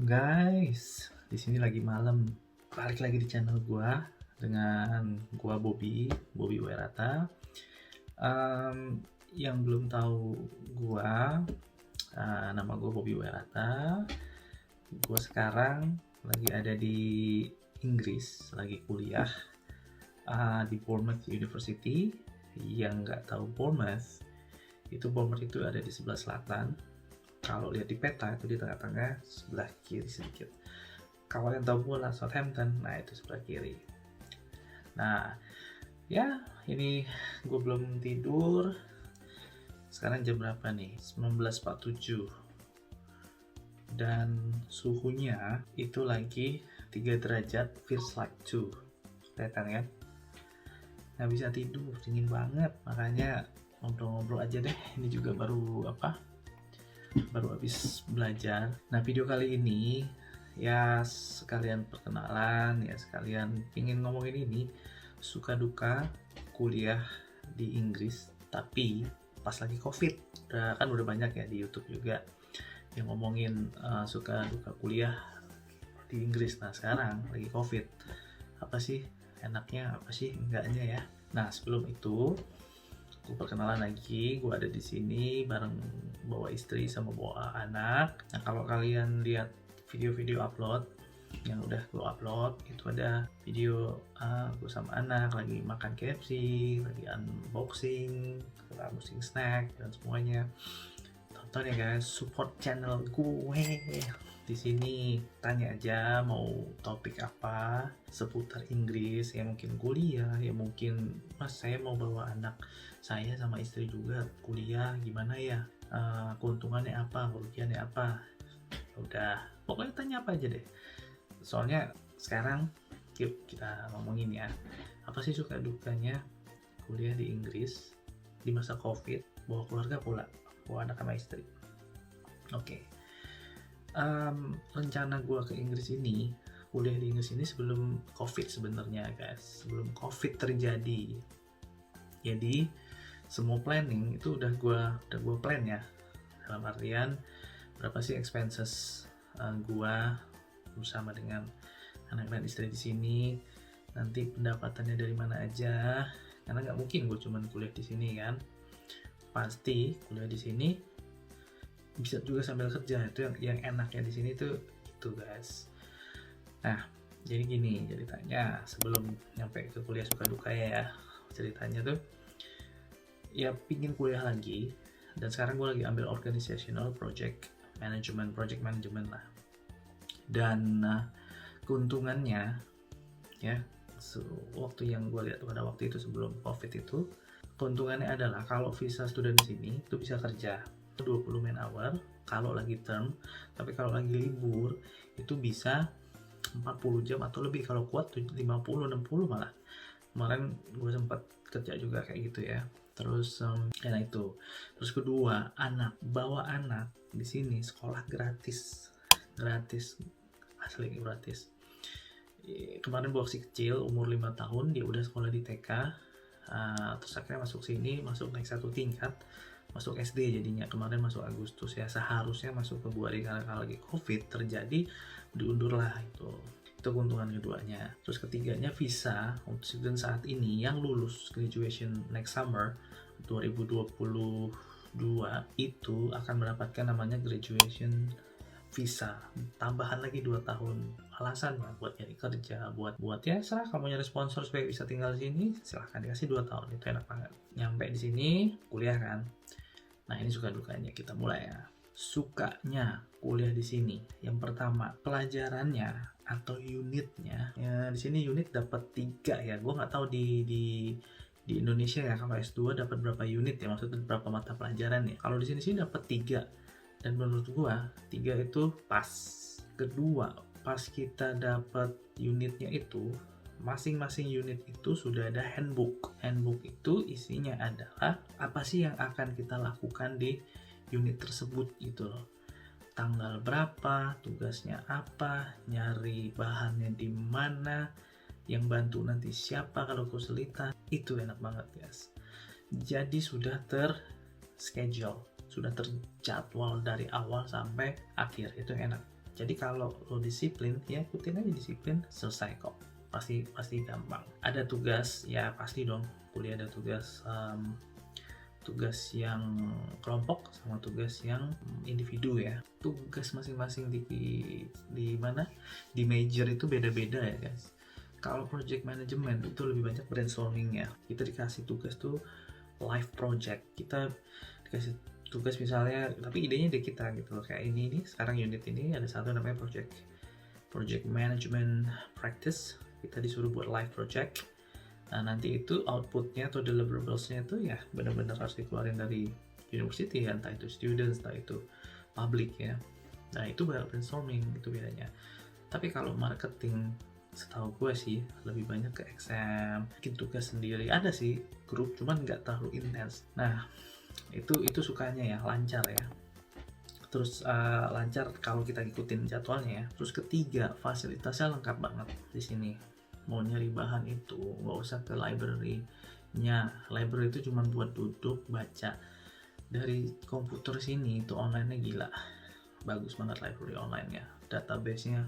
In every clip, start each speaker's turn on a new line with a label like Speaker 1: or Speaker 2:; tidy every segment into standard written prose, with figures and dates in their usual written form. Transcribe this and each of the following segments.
Speaker 1: Guys, di sini lagi malam. Balik lagi di channel gua dengan gua Bobby Werata. Yang belum tahu gua, nama gua Bobby Werata. Gua sekarang lagi ada di Inggris, lagi kuliah di Bournemouth University. Yang nggak tahu Bournemouth itu ada di sebelah selatan. Kalau lihat di peta itu di tengah-tengah sebelah kiri sedikit. Kalau yang tahu bola Southampton, nah itu sebelah kiri. Nah, ya ini gue belum tidur. Sekarang jam berapa nih? 19.47. Dan suhunya itu lagi 3 derajat, feels like 2. Kelihatan kan? Nggak bisa tidur, dingin banget. Makanya ngobrol-ngobrol aja deh. Ini juga baru habis belajar. Nah, video kali ini ya sekalian perkenalan, ya sekalian ingin ngomongin ini suka duka kuliah di Inggris tapi pas lagi COVID. Udah banyak ya di YouTube juga yang ngomongin suka duka kuliah di Inggris. Nah, sekarang lagi COVID. Apa sih enaknya, apa sih enggaknya ya? Nah, sebelum itu gue perkenalan lagi, gue ada di sini bareng bawa istri sama bawa anak. Nah, kalau kalian lihat video-video upload yang udah gue upload, itu ada video gue sama anak lagi makan KFC, lagi unboxing snack dan semuanya. Tonton ya guys, support channel gue. Di sini tanya aja mau topik apa seputar Inggris, ya mungkin kuliah, ya mungkin mas saya mau bawa anak saya sama istri juga kuliah, gimana ya, keuntungannya apa, kerugiannya apa. Udah, pokoknya tanya apa aja deh. Soalnya sekarang yuk kita ngomongin ya, apa sih suka dukanya kuliah di Inggris di masa COVID, bawa keluarga pula, bawa anak sama istri. Oke. Rencana gue ke Inggris ini, kuliah di Inggris ini sebelum COVID sebenarnya guys, sebelum COVID terjadi. Jadi semua planning itu udah gue plan ya, dalam artian berapa sih expenses gue bersama dengan anak dan istri di sini, nanti pendapatannya dari mana aja, karena nggak mungkin gue cuman kuliah di sini kan, pasti kuliah di sini bisa juga sambil kerja. Itu yang enaknya di sini tuh itu guys. Nah, jadi gini ceritanya, sebelum nyampe ke kuliah suka duka ya, ceritanya tuh ya pingin kuliah lagi, dan sekarang gue lagi ambil organizational project management lah. Dan keuntungannya ya, waktu yang gue lihat pada waktu itu sebelum COVID itu, keuntungannya adalah kalau visa student di sini itu bisa kerja 20 man hour kalau lagi term, tapi kalau lagi libur itu bisa 40 jam atau lebih, kalau kuat 50-60 malah. Kemarin gue sempat kerja juga kayak gitu ya. Terus karena itu, terus kedua, bawa anak di sini sekolah gratis, asli gratis. Kemarin bawa si kecil umur 5 tahun, dia udah sekolah di TK, terus akhirnya masuk sini, masuk naik 1 tingkat, masuk SD jadinya. Kemarin masuk Agustus ya, seharusnya masuk Februari, karena kalau lagi COVID terjadi diundur lah. Itu keuntungan keduanya. Terus ketiganya, visa untuk student saat ini yang lulus graduation next summer 2022 itu akan mendapatkan namanya graduation visa tambahan lagi 2 tahun. Alasannya buat nyari kerja, buat ya serah, kamu nyari sponsor supaya bisa tinggal di sini, silahkan dikasih 2 tahun. Itu enak banget. Nyampe di sini kuliah kan. Nah, ini suka dukanya, kita mulai ya. Sukanya kuliah di sini, yang pertama pelajarannya atau unitnya. Ya di sini unit dapat 3 ya. Gue nggak tahu di Indonesia ya, kalau S2 dapat berapa unit ya, maksudnya berapa mata pelajaran ya. Kalau di sini dapat 3, dan menurut gue 3 itu pas. Kedua, pas kita dapat unitnya itu, masing-masing unit itu sudah ada handbook. Handbook itu isinya adalah apa sih yang akan kita lakukan di unit tersebut gitu loh. Tanggal berapa, tugasnya apa, nyari bahannya di mana, yang bantu nanti siapa kalau kesulitan. Itu enak banget guys. Jadi sudah terschedule, sudah terjadwal dari awal sampai akhir. Itu enak. Jadi kalau lo disiplin, ya ikutin aja disiplin, selesai kok. Pasti gampang. Ada tugas, ya pasti dong. Kuliah ada tugas, tugas yang kelompok sama tugas yang individu ya. Tugas masing-masing di mana? Di major itu beda-beda ya guys. Kalau project management itu lebih banyak brainstorming ya. Kita dikasih tugas tuh live project. Kita dikasih tugas misalnya, tapi idenya di kita gitu loh. Kayak ini sekarang unit ini ada satu namanya project management practice. Kita disuruh buat live project. Nah, nanti itu outputnya atau deliverablesnya itu ya benar-benar harus dikeluarin dari university ya, entah itu students, entah itu public ya. Nah, itu baru brainstorming, itu bedanya. Tapi kalau marketing, setahu gue sih lebih banyak ke exam, bikin tugas sendiri. Ada sih grup, cuman nggak terlalu intens. Nah, itu sukanya ya, lancar ya. Terus lancar kalau kita ikutin jadwalnya ya. Terus ketiga, fasilitasnya lengkap banget di sini. Mau nyari bahan itu nggak usah ke library-nya. Library itu cuma buat duduk baca. Dari komputer sini itu online-nya gila, bagus banget library online-nya. Database-nya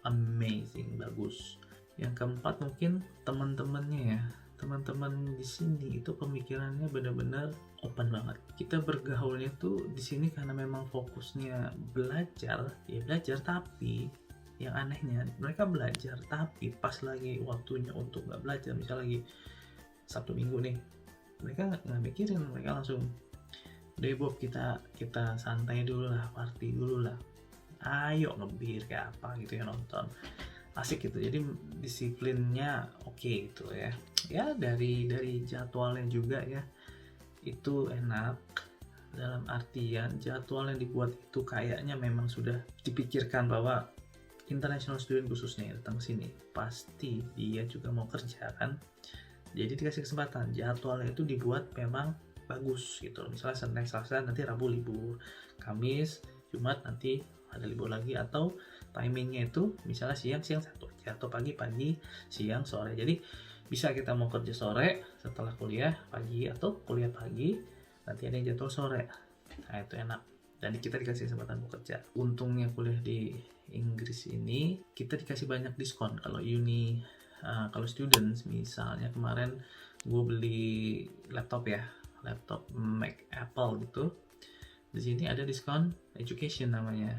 Speaker 1: amazing, bagus. Yang keempat mungkin teman-temannya ya. Teman-teman di sini itu pemikirannya benar-benar open banget. Kita bergaulnya tuh di sini karena memang fokusnya belajar, ya belajar, tapi yang anehnya mereka belajar tapi pas lagi waktunya untuk nggak belajar, misal lagi Sabtu Minggu nih, mereka nggak mikirin, mereka langsung deh Bob, kita santai dulu lah, party dulu lah, ayo ngebir kayak apa gitu ya, nonton asik gitu. Jadi disiplinnya oke gitu ya. Ya dari jadwalnya juga ya itu enak, dalam artian jadwal yang dibuat itu kayaknya memang sudah dipikirkan bahwa international student khususnya datang ke sini pasti dia juga mau kerja kan. Jadi dikasih kesempatan, jadwalnya itu dibuat memang bagus gitu. Misalnya Senin, Selasa, nanti Rabu libur, Kamis, Jumat nanti ada libur lagi, atau timingnya itu misalnya siang satu aja, atau pagi siang sore. Jadi bisa kita mau kerja sore setelah kuliah pagi, atau kuliah pagi nanti ada yang jadwal sore. Nah itu enak, dan kita dikasih kesempatan bekerja. Untungnya kuliah di Inggris ini kita dikasih banyak diskon kalau kalau students. Misalnya kemarin gue beli laptop Mac Apple gitu, di sini ada diskon education namanya.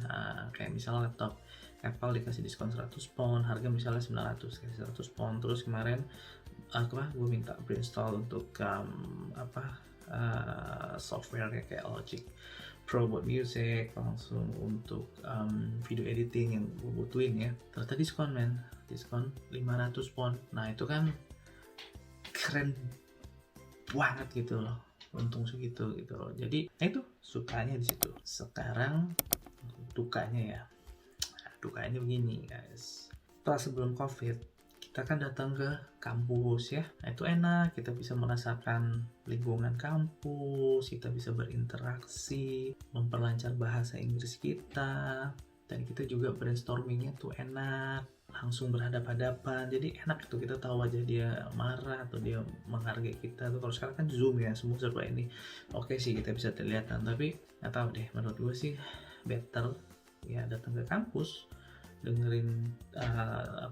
Speaker 1: Kayak misalnya laptop Apple dikasih diskon 100 pound, harga misalnya 900, kasih 100 pound. Terus kemarin gue minta install untuk software kayak Logic Pro buat music, langsung untuk video editing yang gue butuhin ya, ternyata diskon 500 pound. Nah itu kan keren banget gitu loh, untung segitu gitu loh. Jadi itu sukanya di situ. Sekarang dukanya ya, dukanya begini guys. Setelah sebelum COVID kita kan datang ke kampus ya, nah itu enak, kita bisa merasakan lingkungan kampus, kita bisa berinteraksi, memperlancar bahasa Inggris kita, dan kita juga brainstormingnya tuh enak, langsung berhadapan-hadapan. Jadi enak tuh, kita tahu aja dia marah atau dia menghargai kita tuh. Kalau sekarang kan Zoom ya, semua serba ini oke sih, kita bisa terlihatan, tapi nggak tahu deh, menurut gue sih better ya datang ke kampus, dengerin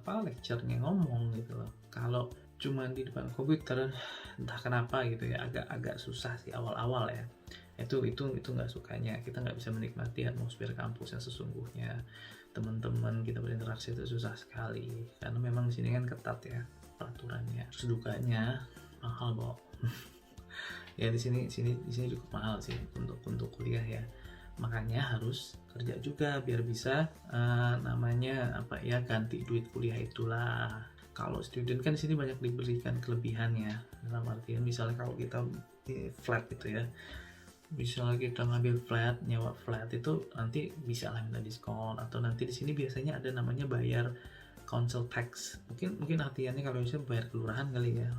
Speaker 1: lecture-nya ngomong gitu loh. Kalau cuma di depan komputer entah kenapa gitu ya, agak susah sih awal-awal ya. Itu nggak sukanya, kita nggak bisa menikmati atmosfer kampus yang sesungguhnya. Teman-teman kita berinteraksi itu susah sekali karena memang di sini kan ketat ya peraturannya. Terus dukanya mahal Bo. Ya di sini cukup mahal sih untuk kuliah ya. Makanya harus kerja juga biar bisa ganti duit kuliah itulah. Kalau student kan di sini banyak diberikan kelebihannya, dalam artian misalnya kalau kita flat gitu ya, misalnya kita ngambil flat, nyewa flat itu nanti bisa lah minta diskon, atau nanti di sini biasanya ada namanya bayar council tax, mungkin artiannya kalau misalnya bayar kelurahan kali ya,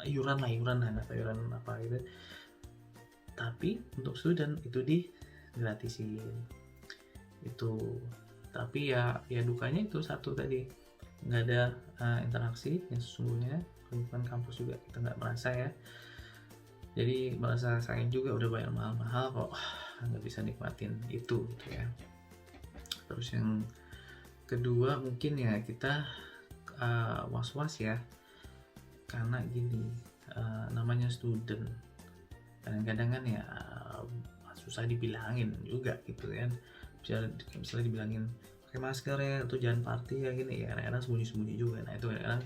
Speaker 1: iuran apa gitu. Tapi untuk student itu gratisin itu. Tapi ya dukanya itu satu tadi, nggak ada interaksi yang sesungguhnya. Lingkungan kampus juga kita nggak merasa ya, jadi merasa sayang juga udah bayar mahal-mahal kok nggak bisa nikmatin itu gitu ya. Terus yang kedua mungkin ya kita was-was ya, karena gini, namanya student kadang-kadang kan ya susah dibilangin juga gitu kan, misalnya dibilangin pakai masker ya atau jangan party ya gini ya, kadang-kadang sembunyi-sembunyi juga. Nah itu kadang-kadang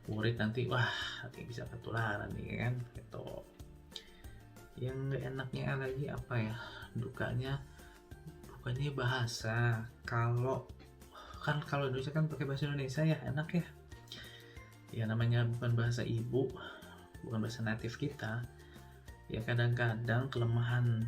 Speaker 1: murid nanti wah nanti bisa ketularan nih kan gitu. Yang nggak enaknya lagi apa ya, dukanya bahasa. Kalau Indonesia kan pakai bahasa Indonesia ya enak ya namanya bukan bahasa ibu, bukan bahasa native kita ya. Kadang-kadang kelemahan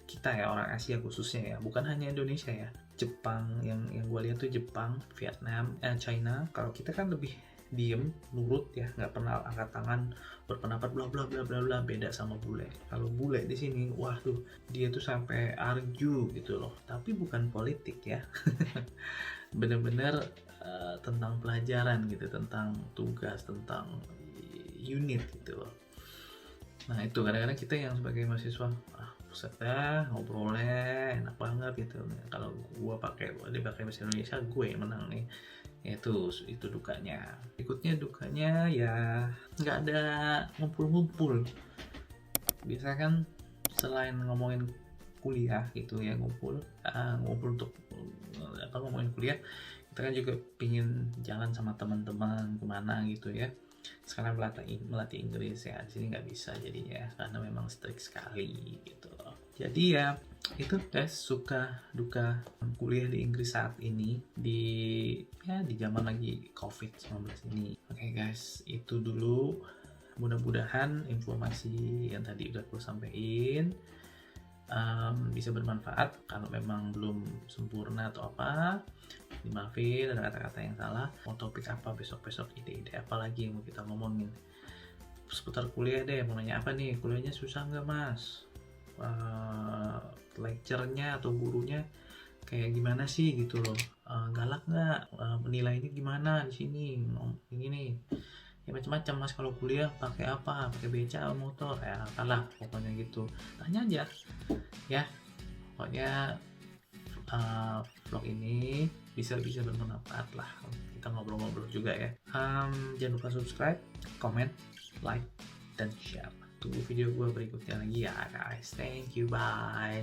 Speaker 1: kita ya, orang Asia khususnya ya, bukan hanya Indonesia ya, Jepang, yang gue lihat tuh Jepang, Vietnam, China. Kalau kita kan lebih diem, nurut ya, nggak pernah angkat tangan berpendapat bla bla bla bla bla. Beda sama bule. Kalau bule di sini, wah tuh dia tuh sampai argue gitu loh. Tapi bukan politik ya, bener-bener tentang pelajaran gitu, tentang tugas, tentang unit gitu loh. Nah itu kadang-kadang kita yang sebagai mahasiswa, buset dah ngobrolnya enak banget gitu. Kalau gue dia pakai bahasa Indonesia, gue yang menang nih. Itu dukanya. Berikutnya dukanya ya nggak ada ngumpul-ngumpul. Biasanya kan selain ngomongin kuliah gitu ya, ngumpul untuk ngomongin kuliah, kita kan juga pingin jalan sama teman-teman kemana gitu ya. Sekarang melatih Inggris ya, di sini nggak bisa jadinya karena memang strict sekali gitu. Jadi ya itu guys, suka duka kuliah di Inggris saat ini di zaman lagi COVID-19 ini. Oke guys, itu dulu. Mudah-mudahan informasi yang tadi udah gue sampaikan bisa bermanfaat. Kalau memang belum sempurna atau apa, dimaafin, ada kata-kata yang salah. Mau topik apa besok-besok, ide-ide apa lagi yang mau kita ngomongin seputar kuliah deh. Mau nanya apa nih, kuliahnya susah nggak mas, lecture-nya atau gurunya kayak gimana sih gitu loh, galak nggak, penilainya gimana di sini, ini nih ya, macam-macam mas. Kalau kuliah pakai apa, pakai beca atau motor ya, kalah pokoknya gitu, tanya aja ya. Pokoknya vlog ini bisa bermanfaat lah, kita ngobrol-ngobrol juga ya. Jangan lupa subscribe, comment, like, dan share. Tunggu video gue berikutnya lagi ya guys. Thank you, bye.